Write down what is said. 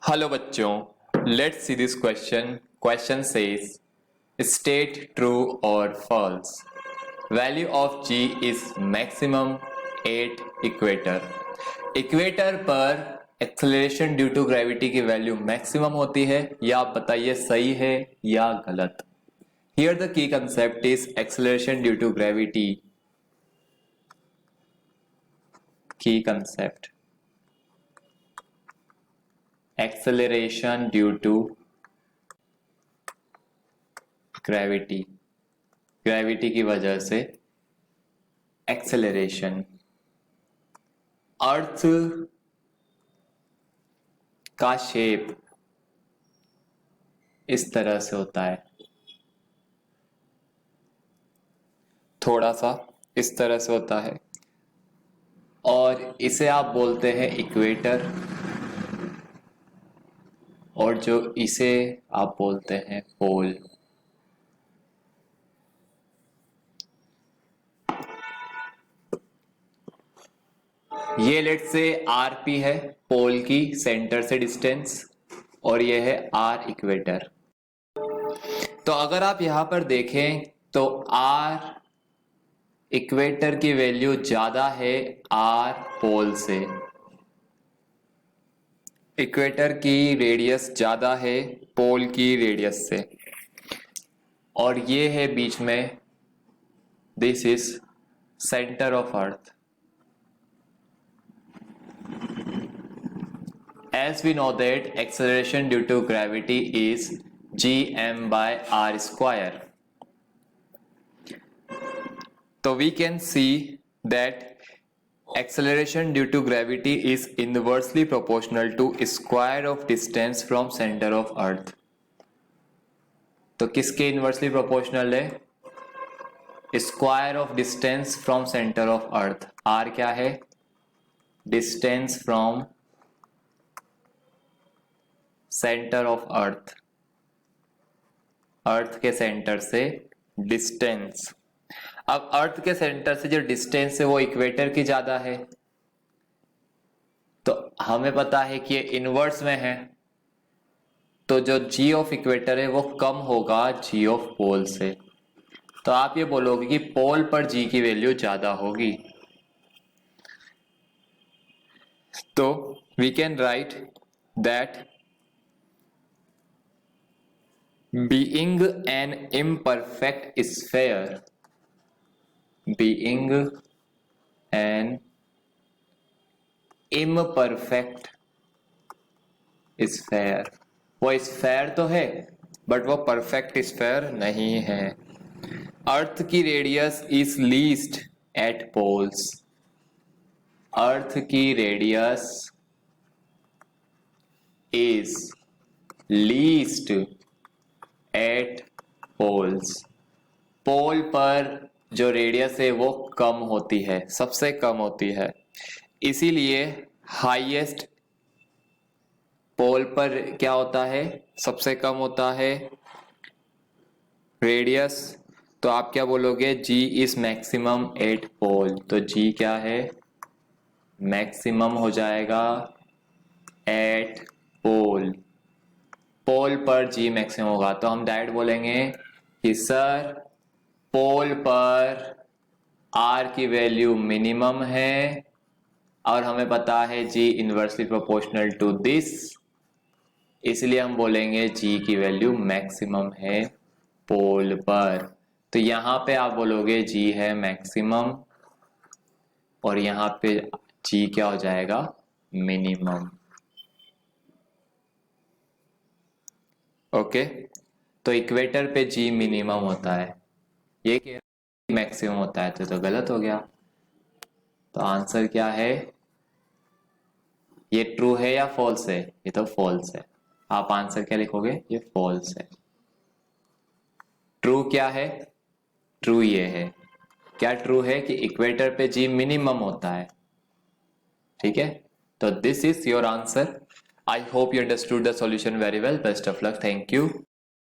Hello बच्चों, let's see this question. Question says state true और false. Value of g is maximum at equator. Equator पर acceleration due to gravity की value maximum होती है. या आप बताइए सही है या गलत. Here the key concept is acceleration due to gravity. Key concept acceleration due to gravity की वजह से एक्सेलरेशन. अर्थ का शेप इस तरह से होता है, थोड़ा सा इस तरह से होता है, और इसे आप बोलते हैं इक्वेटर, और जो इसे आप बोलते हैं पोल. ये लेट से आरपी है पोल की सेंटर से डिस्टेंस, और ये है आर इक्वेटर. तो अगर आप यहां पर देखें तो आर इक्वेटर की वैल्यू ज्यादा है आर पोल से. इक्वेटर की रेडियस ज्यादा है पोल की रेडियस से, और ये है बीच में, this is centre of earth. As we know that acceleration due to gravity is gm by r square. So we can see that acceleration due to gravity is inversely proportional to square of distance from center of earth. तो किसके inversely proportional है? Square of distance from centre of earth. R क्या है? Distance from centre of earth, earth के centre से distance. अब अर्थ के centre से जो डिस्टेंस है वो इक्वेटर की ज्यादा है, तो हमें पता है कि ये इनवर्स में है, तो जो जी ऑफ इक्वेटर है वो कम होगा जी ऑफ पोल से. तो आप ये बोलोगे कि पोल पर जी की वैल्यू ज्यादा होगी. तो we can write that being an imperfect sphere, being an imperfect sphere, वो स्फेयर तो है बट वो परफेक्ट स्फेयर नहीं है. अर्थ की radius is least at poles. Earth की radius is least at poles. Pole पर जो रेडियस है वो कम होती है, सबसे कम होती है. इसीलिए हाईएस्ट पोल पर क्या होता है? सबसे कम होता है रेडियस. तो आप क्या बोलोगे? G इज मैक्सिमम एट पोल. तो G क्या है? मैक्सिमम हो जाएगा एट पोल. पोल पर जी मैक्सिमम होगा, तो हम डायरेक्ट बोलेंगे कि सर पोल पर आर की वैल्यू मिनिमम है, और हमें पता है जी इनवर्सली प्रोपोर्शनल टू दिस, इसलिए हम बोलेंगे जी की वैल्यू मैक्सिमम है पोल पर. तो यहां पे आप बोलोगे जी है मैक्सिमम, और यहां पे जी क्या हो जाएगा? मिनिमम. ओके, तो इक्वेटर पे जी मिनिमम होता है, ये कह रहा मैक्सिमम होता है, तो गलत हो गया. तो आंसर क्या है? ये ट्रू है या फॉल्स है? ये तो फॉल्स है. आप आंसर क्या लिखोगे? ये फॉल्स है. ट्रू क्या है? ट्रू ये है. क्या ट्रू है? कि इक्वेटर पे जी मिनिमम होता है. ठीक है, तो this is your answer. I hope you understood the solution very well. Best of luck. Thank you.